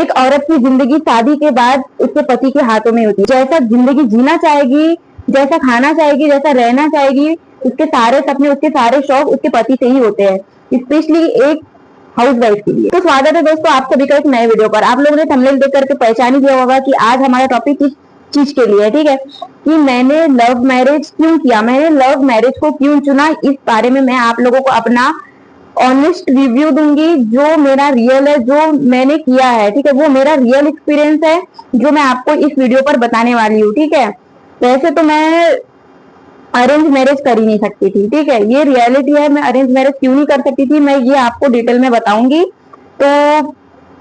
एक औरत की जिंदगी शादी के बाद उसके पति के हाथों में होती है। जैसा जिंदगी जीना चाहेगी, जैसा खाना चाहेगी, जैसा रहना चाहेगी, उसके सारे सपने, उसके सारे शौक उसके पति से ही होते हैं, स्पेशली एक हाउस वाइफ के लिए। तो स्वागत है दोस्तों आप सभी का एक नए वीडियो पर। आप लोगों ने थंबनेल देख करके पहचान ही दिया होगा कि आज हमारा टॉपिक किस चीज के लिए है, ठीक है, कि मैंने लव मैरिज क्यों किया, मैंने लव मैरिज को क्यों चुना। इस बारे में मैं आप लोगों को अपना ऑनेस्ट रिव्यू दूंगी, जो मेरा रियल है, जो मैंने किया है, ठीक है, वो मेरा रियल एक्सपीरियंस है जो मैं आपको इस वीडियो पर बताने वाली हूँ, ठीक है। वैसे तो मैं अरेंज मैरिज कर ही नहीं सकती थी, ठीक है, ये रियलिटी है। मैं अरेंज मैरिज क्यों नहीं कर सकती थी, मैं ये आपको डिटेल में बताऊंगी। तो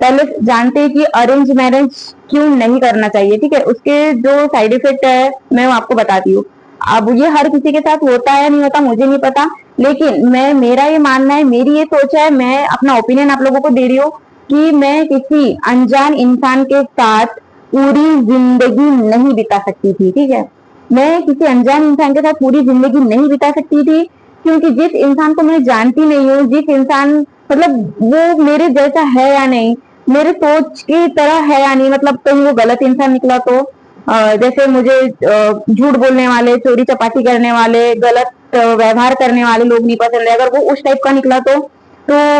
पहले जानते हैं कि अरेंज मैरिज क्यों नहीं करना चाहिए, ठीक है, उसके जो साइड इफेक्ट है मैं आपको बताती हूँ। अब ये हर किसी के साथ होता है नहीं होता मुझे नहीं पता, लेकिन मेरा ये मानना है, मेरी ये सोच है, मैं अपना ओपिनियन आप लोगों को दे रही हूँ कि मैं किसी अनजान इंसान के साथ पूरी जिंदगी नहीं बिता सकती थी, ठीक है। मैं किसी अनजान इंसान के साथ पूरी जिंदगी नहीं बिता सकती थी, क्योंकि जिस इंसान को मैं जानती नहीं हूँ, जिस इंसान मतलब वो मेरे जैसा है या नहीं, मेरे सोच की तरह है या नहीं, मतलब कहीं वो गलत इंसान निकला तो जैसे मुझे झूठ बोलने वाले, चोरी चपाटी करने वाले, गलत व्यवहार करने वाले लोग नहीं पसंद है। अगर वो उस टाइप का निकला तो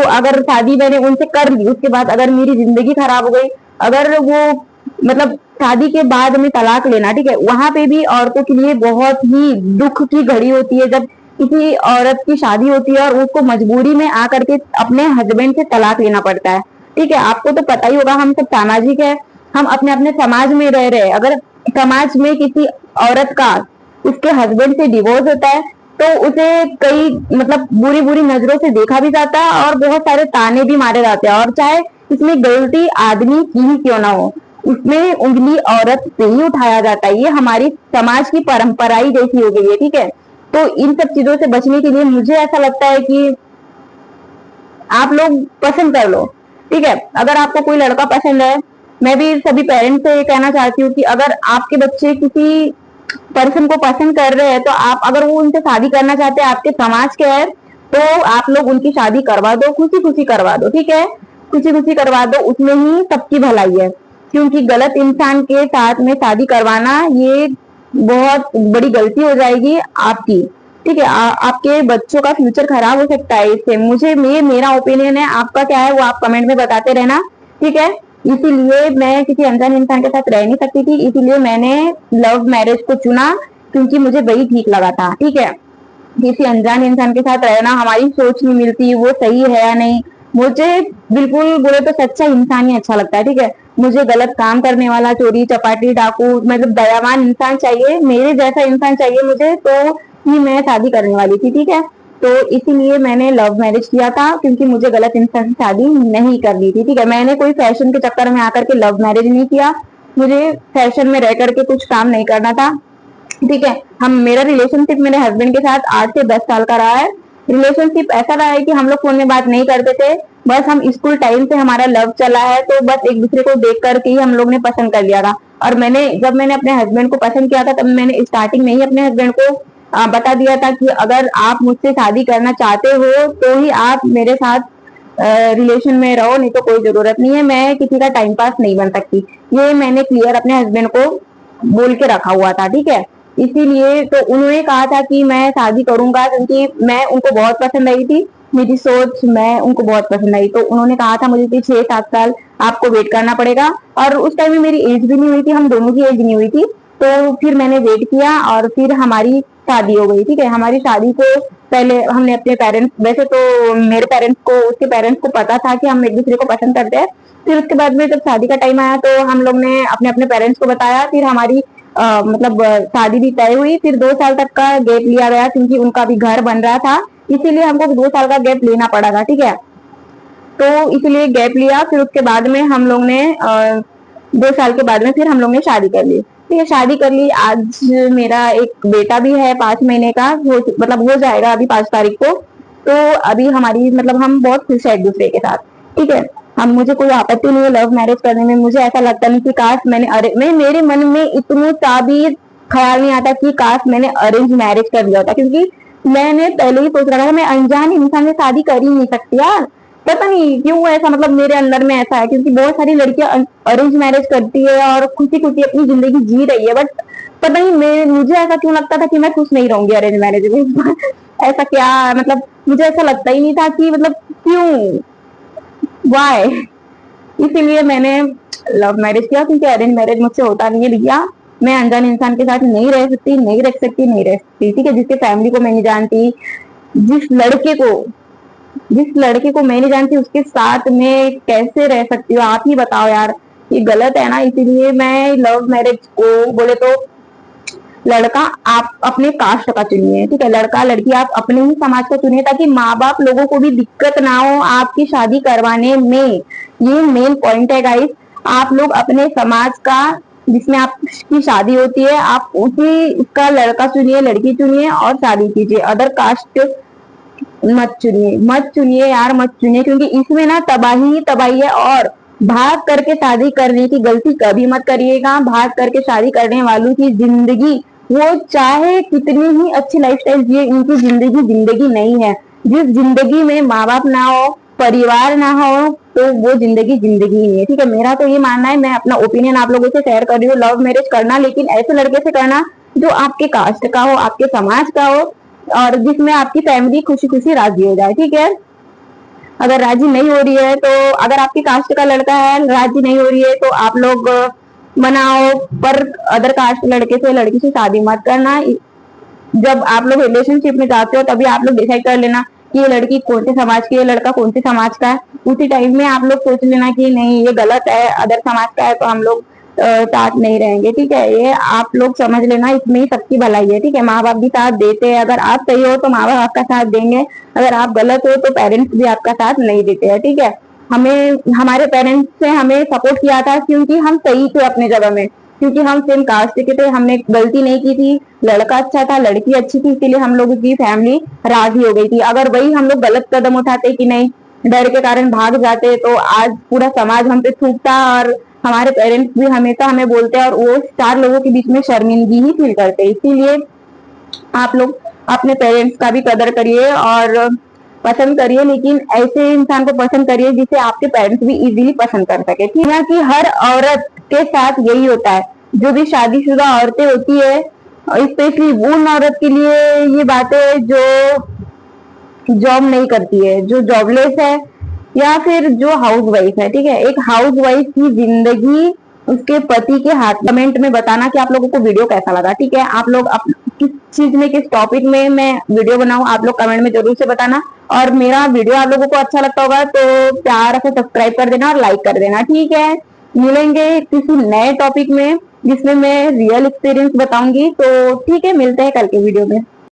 अगर शादी मैंने उनसे कर ली, उसके बाद अगर मेरी जिंदगी खराब हो गई, अगर वो मतलब शादी के बाद में तलाक लेना, ठीक है, वहां पे भी औरतों के लिए बहुत ही दुख की घड़ी होती है जब किसी औरत की शादी होती है और उसको मजबूरी में आकर के अपने हस्बैंड से तलाक लेना पड़ता है, ठीक है। आपको तो पता ही होगा, हम सब सामाजिक है, हम अपने अपने समाज में रह रहे हैं। अगर समाज में किसी औरत का उसके हस्बैंड से डिवोर्स होता है तो उसे कई मतलब बुरी बुरी नजरों से देखा भी जाता है और बहुत सारे ताने भी मारे जाते हैं, और चाहे इसमें गलती आदमी की ही क्यों ना हो, उसमें उंगली औरत से ही उठाया जाता है। ये हमारी समाज की परंपरा ही जैसी हो गई है, ठीक है। तो इन सब चीजों से बचने के लिए मुझे ऐसा लगता है कि आप लोग पसंद कर लो, ठीक है। अगर आपको कोई लड़का पसंद है, मैं भी सभी पेरेंट्स से कहना चाहती हूँ कि अगर आपके बच्चे किसी पर्सन को पसंद कर रहे हैं तो आप अगर वो उनसे शादी करना चाहते हैं, आपके समाज के है, तो आप लोग उनकी शादी करवा दो, खुशी खुशी करवा दो, ठीक है, खुशी खुशी करवा दो, उसमें ही सबकी भलाई है। क्योंकि गलत इंसान के साथ में शादी करवाना ये बहुत बड़ी गलती हो जाएगी आपकी, ठीक है। आपके बच्चों का फ्यूचर खराब हो सकता है इससे। मुझे मेरा ओपिनियन है, आपका क्या है वो आप कमेंट में बताते रहना, ठीक है। इसीलिए मैं किसी अनजान इंसान के साथ रह नहीं सकती थी, इसीलिए मैंने लव मैरिज को चुना, क्योंकि मुझे वही ठीक लगा था, ठीक है। किसी अनजान इंसान के साथ रहना, हमारी सोच नहीं मिलती, वो सही है या नहीं। मुझे बिल्कुल बोले तो सच्चा इंसान ही अच्छा लगता है, ठीक है। मुझे गलत काम करने वाला, चोरी चपाटी डाकू, मतलब दयावान इंसान चाहिए, मेरे जैसा इंसान चाहिए मुझे, तो ही मैं शादी करने वाली थी, ठीक है। तो इसीलिए मैंने लव मैरिज किया था, क्योंकि मुझे गलत इंसान से शादी नहीं करनी थी, ठीक है। मैंने कोई फैशन के चक्कर में आकर के लव मैरिज नहीं किया, मुझे फैशन में रह करके कुछ काम नहीं करना था, ठीक है। मेरा रिलेशनशिप मेरे हस्बैंड के साथ 8 से 10 साल का रहा है। रिलेशनशिप ऐसा रहा है कि हम लोग फोन में बात नहीं करते थे, बस हम स्कूल टाइम से हमारा लव चला है, तो बस एक दूसरे को देख करके ही हम लोग ने पसंद कर लिया था। और जब मैंने अपने हस्बैंड को पसंद किया था, तब मैंने स्टार्टिंग में ही अपने हस्बैंड को बता दिया था कि अगर आप मुझसे शादी करना चाहते हो तो ही आप मेरे साथ रिलेशन में रहो, नहीं तो कोई जरूरत नहीं है, मैं किसी का टाइम पास नहीं बन सकती। ये मैंने क्लियर अपने हस्बैंड को बोल के रखा हुआ था, ठीक है। इसीलिए तो उन्होंने कहा था कि मैं शादी करूंगा, क्योंकि मैं उनको बहुत पसंद आई थी, मेरी सोच मैं उनको बहुत पसंद आई। तो उन्होंने कहा था मुझे कि 6-7 साल आपको वेट करना पड़ेगा, और उस टाइम में मेरी एज भी नहीं हुई थी, हम दोनों की एज नहीं हुई थी। तो फिर मैंने वेट किया और फिर हमारी शादी हो गई, ठीक है। हमारी शादी को पहले हमने अपने पेरेंट्स, वैसे तो मेरे पेरेंट्स को, उसके पेरेंट्स को पता था कि हम एक दूसरे को पसंद करते हैं। फिर उसके बाद में जब शादी का टाइम आया तो हम लोग ने अपने अपने पेरेंट्स को बताया, फिर हमारी मतलब शादी भी तय हुई। फिर 2 साल तक का गैप लिया गया, क्योंकि उनका भी घर बन रहा था, इसीलिए हमको 2 साल का गैप लेना पड़ा था, ठीक है। तो इसलिए गैप लिया, फिर उसके बाद में हम लोग ने 2 साल के बाद में फिर हम लोग ने शादी कर ली, ठीक है, शादी कर ली। आज मेरा एक बेटा भी है 5 महीने का, मतलब हो जाएगा अभी 5 तारीख को। तो अभी हमारी मतलब हम बहुत खुश है एक दूसरे के साथ, ठीक है। मुझे कोई आपत्ति नहीं है लव मैरिज करने में। मुझे ऐसा लगता नहीं कि काश मेरे मन में इतने सा भी ख्याल नहीं आता कि काश मैंने अरेंज मैरिज कर लिया होता, क्योंकि मैंने पहले ही सोच रखा था मैं अनजान इंसान से शादी कर ही नहीं सकती यार। पता नहीं क्यों ऐसा, मतलब मेरे अंदर में ऐसा है, क्योंकि बहुत सारी लड़कियां अरेंज मैरिज करती है और खुशी खुशी अपनी जिंदगी जी रही है, बट पता नहीं मुझे ऐसा क्यों लगता था कि मैं खुश नहीं रहूंगी अरेंज मैरिज में। ऐसा क्या, मतलब मुझे ऐसा लगता ही नहीं था कि मतलब क्यों, वाई। इसीलिए मैंने लव मैरिज किया, क्योंकि अरेंज मैरिज मुझसे होता नहीं है भैया। मैं अनजान इंसान के साथ नहीं रह सकती, नहीं रह सकती, नहीं रह सकती, ठीक है। जिसके फैमिली को मैं नहीं जानती, जिस लड़के को जिस लड़के को मैं नहीं जानती, उसके साथ में कैसे रह सकती हूँ, आप ही बताओ यार। ये गलत है ना। इसीलिए मैं लव मैरिज को बोले तो, लड़का आप अपने कास्ट का चुनिए, ठीक है। लड़का लड़की आप अपने ही समाज का चुनिए, ताकि माँ बाप लोगों को भी दिक्कत ना हो आपकी शादी करवाने में। ये मेन पॉइंट है गाइस। आप लोग अपने समाज का, जिसमें आपकी शादी होती है, आप उसी उसका लड़का चुनिए, लड़की चुनिए और शादी कीजिए। अदर कास्ट मत चुनिए, मत चुनिए यार, मत चुनिए, क्योंकि इसमें ना तबाही ही तबाही है। और भाग करके शादी करने की गलती कभी मत करिएगा। भाग करके शादी करने वालों की जिंदगी, वो चाहे कितनी ही अच्छी लाइफस्टाइल जिए, इनकी जिंदगी जिंदगी नहीं है। जिस जिंदगी में माँ बाप ना हो, परिवार ना हो, तो वो जिंदगी जिंदगी नहीं है, ठीक है। मेरा तो ये मानना है, मैं अपना ओपिनियन आप लोगों से शेयर कर रही हूँ। लव मैरिज करना, लेकिन ऐसे लड़के से करना जो आपके कास्ट का हो, आपके समाज का हो, और जिसमें आपकी फैमिली खुशी खुशी राजी हो जाए, ठीक है। अगर राजी नहीं हो रही है, तो अगर आपकी कास्ट का लड़का है, राजी नहीं हो रही है, तो आप लोग मनाओ, पर अदर कास्ट लड़के से लड़की से शादी मत करना। जब आप लोग रिलेशनशिप में जाते हो, तभी आप लोग डिसाइड कर लेना कि ये लड़की कौन से समाज की है, लड़का कौन से समाज का है। उसी टाइम में आप लोग सोच लेना कि नहीं, ये गलत है, अदर समाज का है, तो हम लोग साथ नहीं रहेंगे, ठीक है। ये आप लोग समझ लेना, इसमें ही सबकी भलाई है, ठीक है। माँ बाप भी साथ देते हैं, अगर आप सही हो तो माँ बाप आपका साथ देंगे, अगर आप गलत हो तो पेरेंट्स भी आपका साथ नहीं देते हैं, ठीक है। हमें हमारे पेरेंट्स से हमें सपोर्ट किया था, क्योंकि हम सही थे अपने जगह में, क्योंकि हम सेम कास्ट के थे, हमने गलती नहीं की थी। लड़का अच्छा था, लड़की अच्छी थी, इसीलिए हम लोगों की फैमिली राजी हो गई थी। अगर वही हम लोग गलत कदम उठाते कि नहीं, डर के कारण भाग जाते, तो आज पूरा समाज हम पे थूकता, और हमारे पेरेंट्स भी हमेशा हमें बोलते हैं, और वो 4 लोगों के बीच में शर्मिंदगी ही फील करते। इसीलिए आप लोग अपने पेरेंट्स का भी कदर करिए और पसंद करिए, लेकिन ऐसे इंसान को पसंद करिए जिसे आपके पेरेंट्स भी इजीली पसंद कर सके, ठीक है। कि हर औरत के साथ यही होता है, जो भी शादीशुदा औरतें होती है, स्पेशली उन औरत के लिए ये बातें जो जॉब नहीं करती है, जो जॉबलेस है, या फिर जो हाउस वाइफ है, ठीक है। एक हाउस वाइफ की जिंदगी उसके पति के हाथ। कमेंट में बताना कि आप लोगों को वीडियो कैसा लगा, ठीक है। आप लोग किस चीज में, किस टॉपिक में मैं वीडियो बनाऊं, आप लोग कमेंट में जरूर से बताना। और मेरा वीडियो आप लोगों को अच्छा लगता होगा तो प्यार से सब्सक्राइब कर देना और लाइक कर देना, ठीक है। मिलेंगे किसी नए टॉपिक में, जिसमें मैं रियल एक्सपीरियंस बताऊंगी। तो ठीक है, मिलते हैं कल के वीडियो में।